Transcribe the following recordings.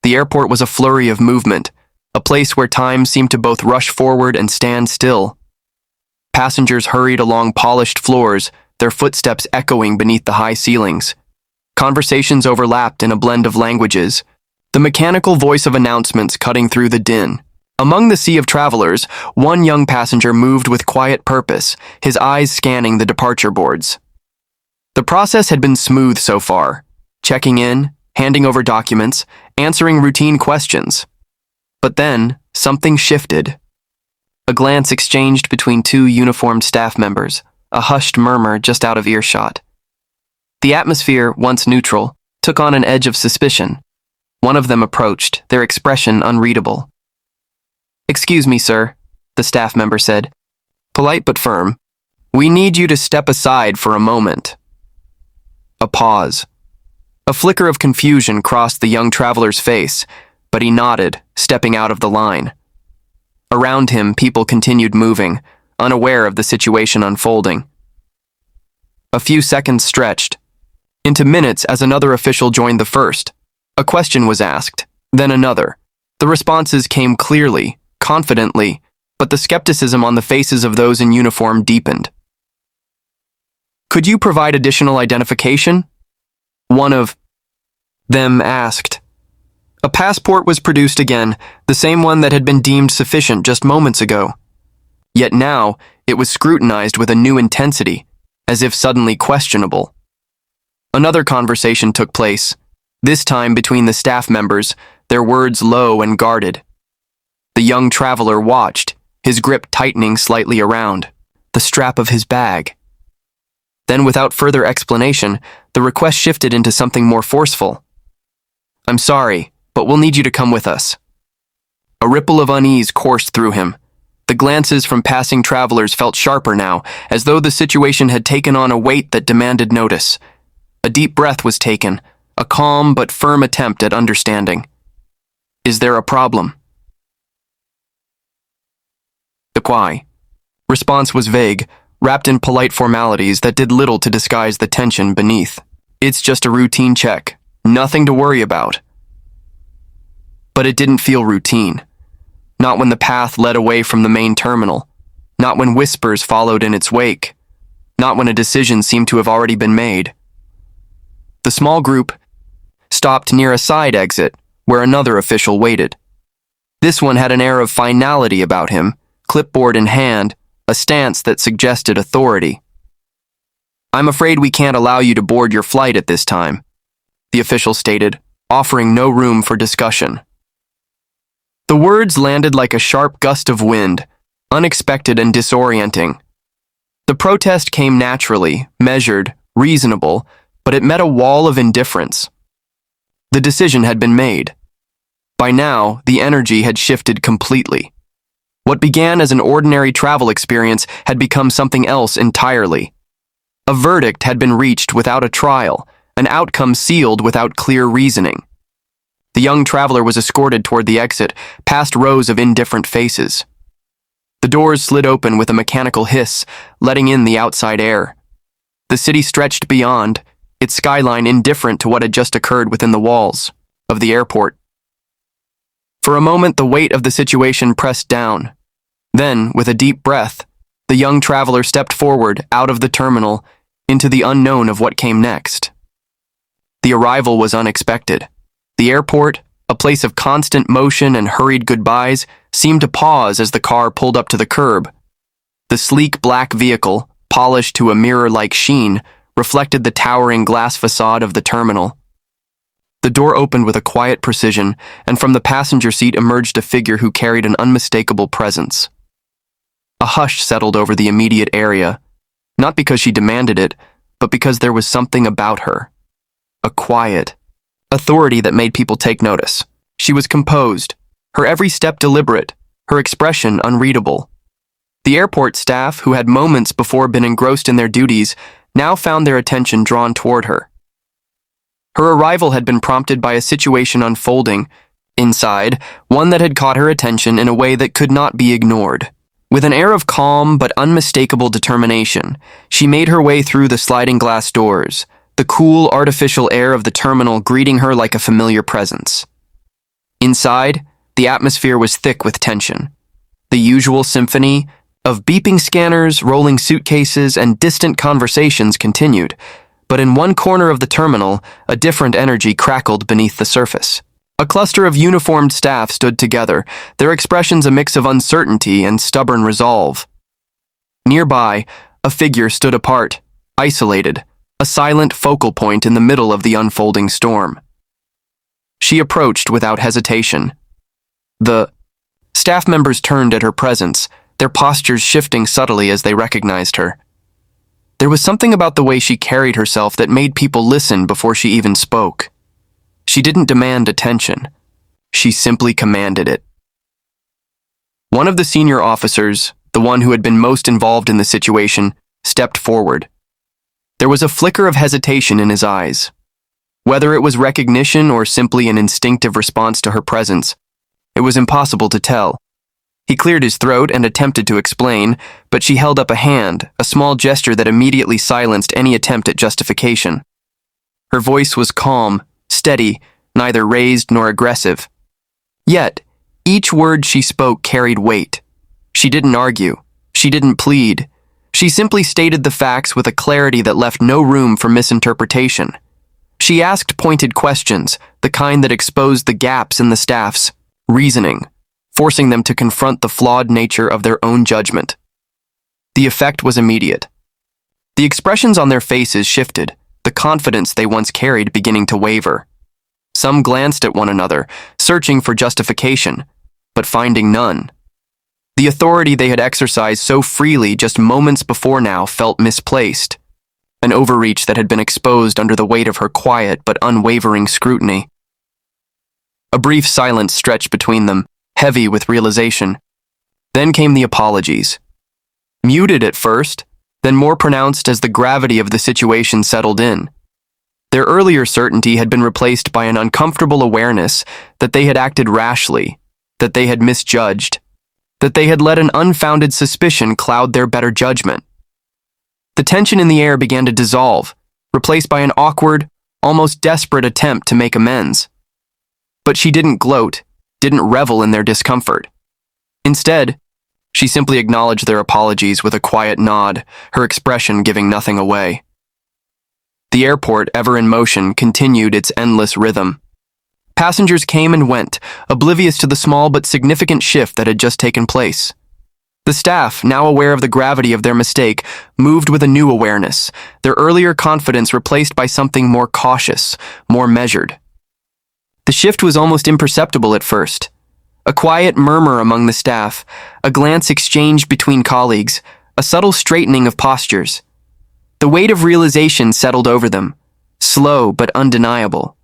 The airport was a flurry of movement, a place where time seemed to both rush forward and stand still. Passengers hurried along polished floors, their footsteps echoing beneath the high ceilings. Conversations overlapped in a blend of languages, the mechanical voice of announcements cutting through the din. Among the sea of travelers, one young passenger moved with quiet purpose, his eyes scanning the departure boards. The process had been smooth so far, checking in, handing over documents, answering routine questions. But then, something shifted. A glance exchanged between two uniformed staff members, a hushed murmur just out of earshot. The atmosphere, once neutral, took on an edge of suspicion. One of them approached, their expression unreadable. "Excuse me, sir," the staff member said, polite but firm. "We need you to step aside for a moment." A pause. A flicker of confusion crossed the young traveler's face, but he nodded, stepping out of the line. Around him, people continued moving, unaware of the situation unfolding. A few seconds stretched into minutes as another official joined the first. A question was asked, then another. The responses came clearly, confidently, but the skepticism on the faces of those in uniform deepened. "Could you provide additional identification?" one of them asked. A passport was produced again, the same one that had been deemed sufficient just moments ago. Yet now, it was scrutinized with a new intensity, as if suddenly questionable. Another conversation took place, this time between the staff members, their words low and guarded. The young traveler watched, his grip tightening slightly around the strap of his bag. Then, without further explanation, the request shifted into something more forceful. "I'm sorry, but we'll need you to come with us." A ripple of unease coursed through him. The glances from passing travelers felt sharper now, as though the situation had taken on a weight that demanded notice. A deep breath was taken, a calm but firm attempt at understanding. "Is there a problem?" The Kwai. Response was vague, wrapped in polite formalities that did little to disguise the tension beneath. "It's just a routine check. Nothing to worry about." But it didn't feel routine. Not when the path led away from the main terminal. Not when whispers followed in its wake. Not when a decision seemed to have already been made. The small group stopped near a side exit where another official waited. This one had an air of finality about him, clipboard in hand, a stance that suggested authority. "I'm afraid we can't allow you to board your flight at this time," the official stated, offering no room for discussion. The words landed like a sharp gust of wind, unexpected and disorienting. The protest came naturally, measured, reasonable, but it met a wall of indifference. The decision had been made. By now, the energy had shifted completely. What began as an ordinary travel experience had become something else entirely. A verdict had been reached without a trial, an outcome sealed without clear reasoning. The young traveler was escorted toward the exit, past rows of indifferent faces. The doors slid open with a mechanical hiss, letting in the outside air. The city stretched beyond, its skyline indifferent to what had just occurred within the walls of the airport. For a moment, the weight of the situation pressed down. Then, with a deep breath, the young traveler stepped forward, out of the terminal, into the unknown of what came next. The arrival was unexpected. The airport, a place of constant motion and hurried goodbyes, seemed to pause as the car pulled up to the curb. The sleek black vehicle, polished to a mirror-like sheen, reflected the towering glass facade of the terminal. The door opened with a quiet precision, and from the passenger seat emerged a figure who carried an unmistakable presence. A hush settled over the immediate area, not because she demanded it, but because there was something about her. A quiet authority that made people take notice. She was composed, her every step deliberate, her expression unreadable. The airport staff, who had moments before been engrossed in their duties, now found their attention drawn toward her. Her arrival had been prompted by a situation unfolding inside, one that had caught her attention in a way that could not be ignored. With an air of calm but unmistakable determination, she made her way through the sliding glass doors, the cool, artificial air of the terminal greeting her like a familiar presence. Inside, the atmosphere was thick with tension. The usual symphony of beeping scanners, rolling suitcases, and distant conversations continued, but in one corner of the terminal, a different energy crackled beneath the surface. A cluster of uniformed staff stood together, their expressions a mix of uncertainty and stubborn resolve. Nearby, a figure stood apart, isolated, a silent focal point in the middle of the unfolding storm. She approached without hesitation. The staff members turned at her presence, their postures shifting subtly as they recognized her. There was something about the way she carried herself that made people listen before she even spoke. She didn't demand attention. She simply commanded it. One of the senior officers, the one who had been most involved in the situation, stepped forward. There was a flicker of hesitation in his eyes. Whether it was recognition or simply an instinctive response to her presence, it was impossible to tell. He cleared his throat and attempted to explain, but she held up a hand, a small gesture that immediately silenced any attempt at justification. Her voice was calm, steady, neither raised nor aggressive. Yet, each word she spoke carried weight. She didn't argue. She didn't plead. She simply stated the facts with a clarity that left no room for misinterpretation. She asked pointed questions, the kind that exposed the gaps in the staff's reasoning, forcing them to confront the flawed nature of their own judgment. The effect was immediate. The expressions on their faces shifted, the confidence they once carried beginning to waver. Some glanced at one another, searching for justification, but finding none. The authority they had exercised so freely just moments before now felt misplaced, an overreach that had been exposed under the weight of her quiet but unwavering scrutiny. A brief silence stretched between them, heavy with realization. Then came the apologies. Muted at first, then more pronounced as the gravity of the situation settled in. Their earlier certainty had been replaced by an uncomfortable awareness that they had acted rashly, that they had misjudged, that they had let an unfounded suspicion cloud their better judgment. The tension in the air began to dissolve, replaced by an awkward, almost desperate attempt to make amends. But she didn't gloat, didn't revel in their discomfort. Instead, she simply acknowledged their apologies with a quiet nod, her expression giving nothing away. The airport, ever in motion, continued its endless rhythm. Passengers came and went, oblivious to the small but significant shift that had just taken place. The staff, now aware of the gravity of their mistake, moved with a new awareness, their earlier confidence replaced by something more cautious, more measured. The shift was almost imperceptible at first. A quiet murmur among the staff, a glance exchanged between colleagues, a subtle straightening of postures. The weight of realization settled over them, slow but undeniable.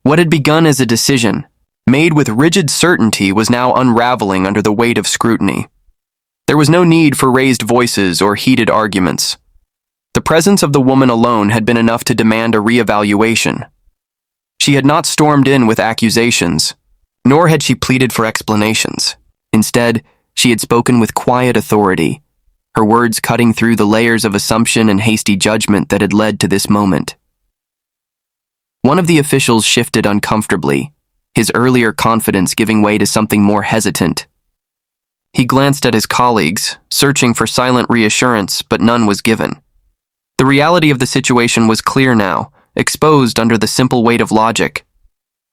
What had begun as a decision, made with rigid certainty, was now unraveling under the weight of scrutiny. There was no need for raised voices or heated arguments. The presence of the woman alone had been enough to demand a reevaluation. She had not stormed in with accusations, nor had she pleaded for explanations. Instead, she had spoken with quiet authority, her words cutting through the layers of assumption and hasty judgment that had led to this moment. One of the officials shifted uncomfortably, his earlier confidence giving way to something more hesitant. He glanced at his colleagues, searching for silent reassurance, but none was given. The reality of the situation was clear now, exposed under the simple weight of logic.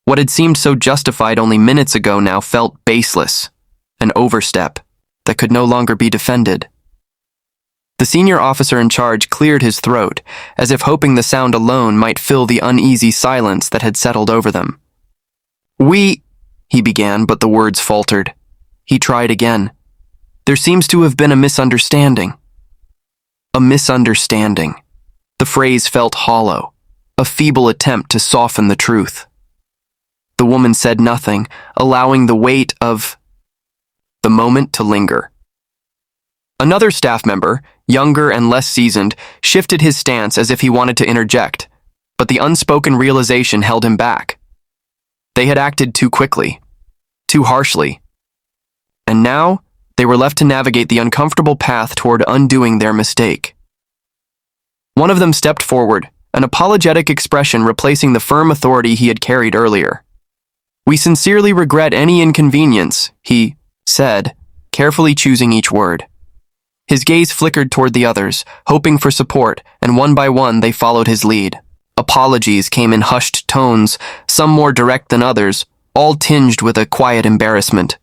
What had seemed so justified only minutes ago now felt baseless, an overstep that could no longer be defended. The senior officer in charge cleared his throat, as if hoping the sound alone might fill the uneasy silence that had settled over them. He began, but the words faltered. He tried again. There seems to have been a misunderstanding. A misunderstanding. The phrase felt hollow, a feeble attempt to soften the truth. The woman said nothing, allowing the weight of the moment to linger. Another staff member, younger and less seasoned, shifted his stance as if he wanted to interject, but the unspoken realization held him back. They had acted too quickly, too harshly, and now they were left to navigate the uncomfortable path toward undoing their mistake. One of them stepped forward, an apologetic expression replacing the firm authority he had carried earlier. "We sincerely regret any inconvenience," he said, carefully choosing each word. His gaze flickered toward the others, hoping for support, and one by one they followed his lead. Apologies came in hushed tones, some more direct than others, all tinged with a quiet embarrassment.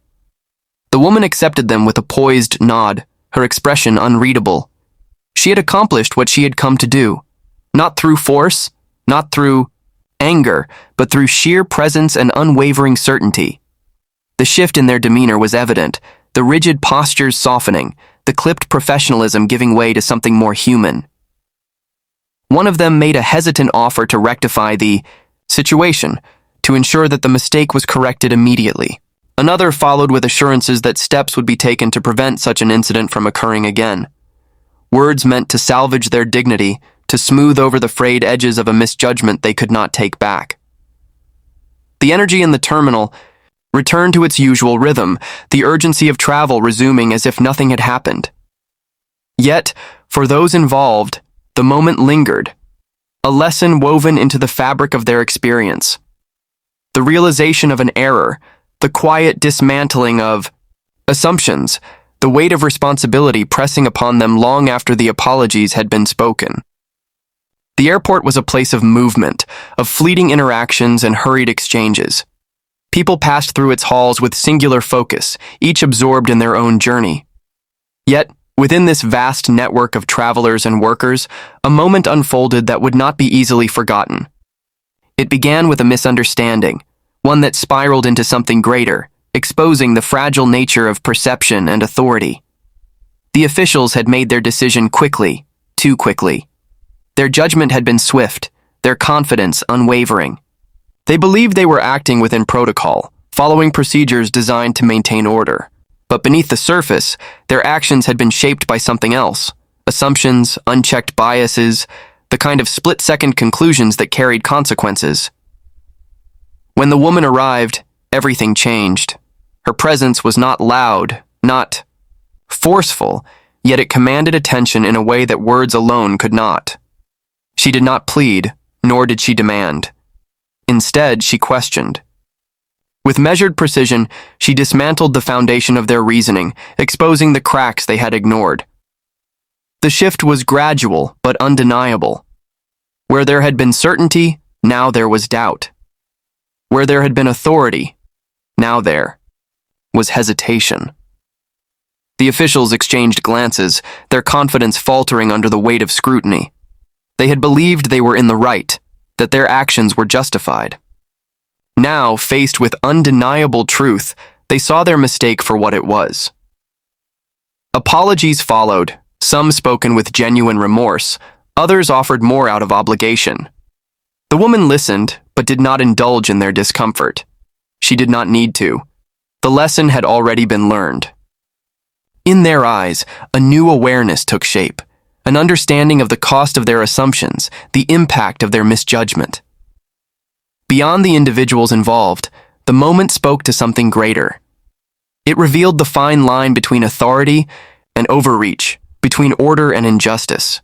The woman accepted them with a poised nod, her expression unreadable. She had accomplished what she had come to do, not through force, not through anger, but through sheer presence and unwavering certainty. The shift in their demeanor was evident, the rigid postures softening, the clipped professionalism giving way to something more human. One of them made a hesitant offer to rectify the situation, to ensure that the mistake was corrected immediately. Another followed with assurances that steps would be taken to prevent such an incident from occurring again. Words meant to salvage their dignity, to smooth over the frayed edges of a misjudgment they could not take back. The energy in the terminal returned to its usual rhythm, the urgency of travel resuming as if nothing had happened. Yet, for those involved, the moment lingered, a lesson woven into the fabric of their experience. The realization of an error, the quiet dismantling of assumptions, the weight of responsibility pressing upon them long after the apologies had been spoken. The airport was a place of movement, of fleeting interactions and hurried exchanges. People passed through its halls with singular focus, each absorbed in their own journey. Yet, within this vast network of travelers and workers, a moment unfolded that would not be easily forgotten. It began with a misunderstanding, one that spiraled into something greater, exposing the fragile nature of perception and authority. The officials had made their decision quickly, too quickly. Their judgment had been swift, their confidence unwavering. They believed they were acting within protocol, following procedures designed to maintain order. But beneath the surface, their actions had been shaped by something else. Assumptions, unchecked biases, the kind of split-second conclusions that carried consequences. When the woman arrived, everything changed. Her presence was not loud, not forceful, yet it commanded attention in a way that words alone could not. She did not plead, nor did she demand. Instead, she questioned. With measured precision, she dismantled the foundation of their reasoning, exposing the cracks they had ignored. The shift was gradual, but undeniable. Where there had been certainty, now there was doubt. Where there had been authority, now there was hesitation. The officials exchanged glances, their confidence faltering under the weight of scrutiny. They had believed they were in the right, that their actions were justified. Now, faced with undeniable truth, they saw their mistake for what it was. Apologies followed, some spoken with genuine remorse, others offered more out of obligation. The woman listened, but did not indulge in their discomfort. She did not need to. The lesson had already been learned. In their eyes, a new awareness took shape, an understanding of the cost of their assumptions, the impact of their misjudgment. Beyond the individuals involved, the moment spoke to something greater. It revealed the fine line between authority and overreach, between order and injustice.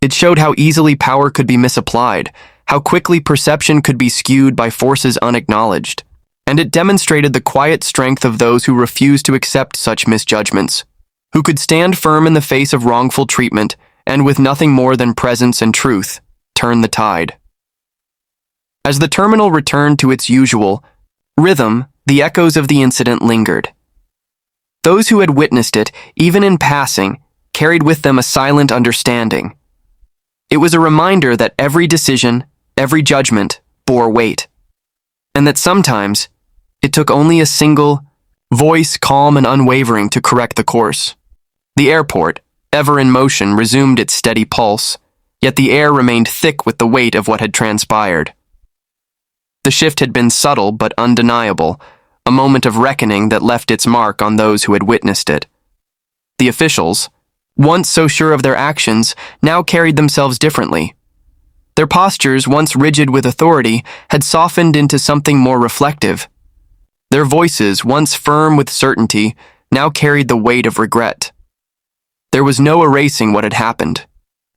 It showed how easily power could be misapplied, how quickly perception could be skewed by forces unacknowledged, and it demonstrated the quiet strength of those who refused to accept such misjudgments, who could stand firm in the face of wrongful treatment and with nothing more than presence and truth, turn the tide. As the terminal returned to its usual rhythm, the echoes of the incident lingered. Those who had witnessed it, even in passing, carried with them a silent understanding. It was a reminder that every decision, every judgment, bore weight, and that sometimes it took only a single voice, calm and unwavering, to correct the course. The airport, ever in motion, resumed its steady pulse, yet the air remained thick with the weight of what had transpired. The shift had been subtle but undeniable, a moment of reckoning that left its mark on those who had witnessed it. The officials, once so sure of their actions, now carried themselves differently. Their postures, once rigid with authority, had softened into something more reflective. Their voices, once firm with certainty, now carried the weight of regret. There was no erasing what had happened.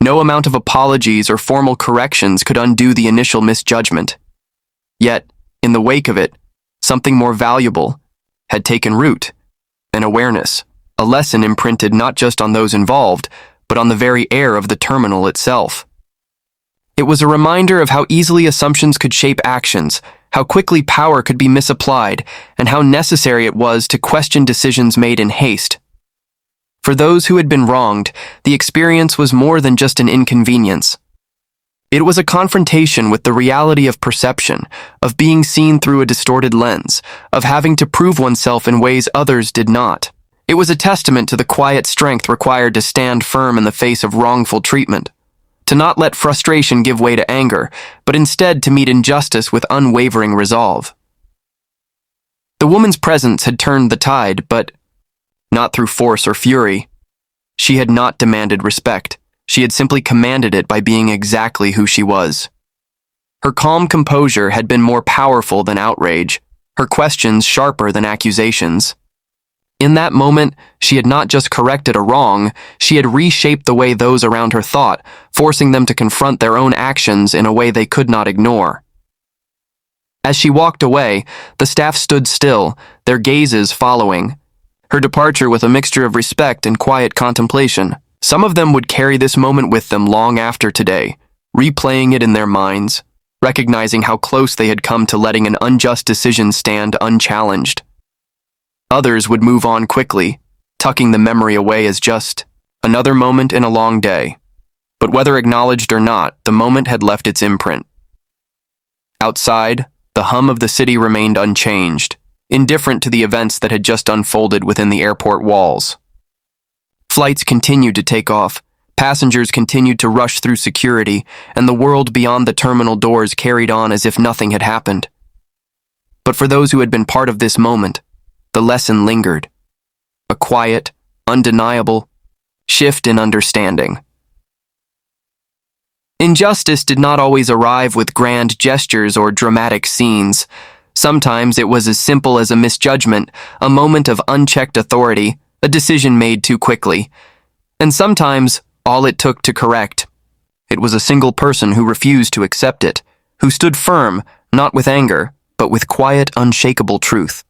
No amount of apologies or formal corrections could undo the initial misjudgment. Yet, in the wake of it, something more valuable, had taken root. An awareness, a lesson imprinted not just on those involved, but on the very air of the terminal itself. It was a reminder of how easily assumptions could shape actions, how quickly power could be misapplied, and how necessary it was to question decisions made in haste. For those who had been wronged, the experience was more than just an inconvenience. It was a confrontation with the reality of perception, of being seen through a distorted lens, of having to prove oneself in ways others did not. It was a testament to the quiet strength required to stand firm in the face of wrongful treatment, to not let frustration give way to anger, but instead to meet injustice with unwavering resolve. The woman's presence had turned the tide, but not through force or fury. She had not demanded respect. She had simply commanded it by being exactly who she was. Her calm composure had been more powerful than outrage, her questions sharper than accusations. In that moment, she had not just corrected a wrong, she had reshaped the way those around her thought, forcing them to confront their own actions in a way they could not ignore. As she walked away, the staff stood still, their gazes following her departure with a mixture of respect and quiet contemplation. Some of them would carry this moment with them long after today, replaying it in their minds, recognizing how close they had come to letting an unjust decision stand unchallenged. Others would move on quickly, tucking the memory away as just another moment in a long day. But whether acknowledged or not, the moment had left its imprint. Outside, the hum of the city remained unchanged, indifferent to the events that had just unfolded within the airport walls. Flights continued to take off, passengers continued to rush through security, and the world beyond the terminal doors carried on as if nothing had happened. But for those who had been part of this moment, the lesson lingered. A quiet, undeniable shift in understanding. Injustice did not always arrive with grand gestures or dramatic scenes. Sometimes it was as simple as a misjudgment, a moment of unchecked authority, a decision made too quickly. And sometimes all it took to correct. It was a single person who refused to accept it, who stood firm, not with anger, but with quiet, unshakable truth.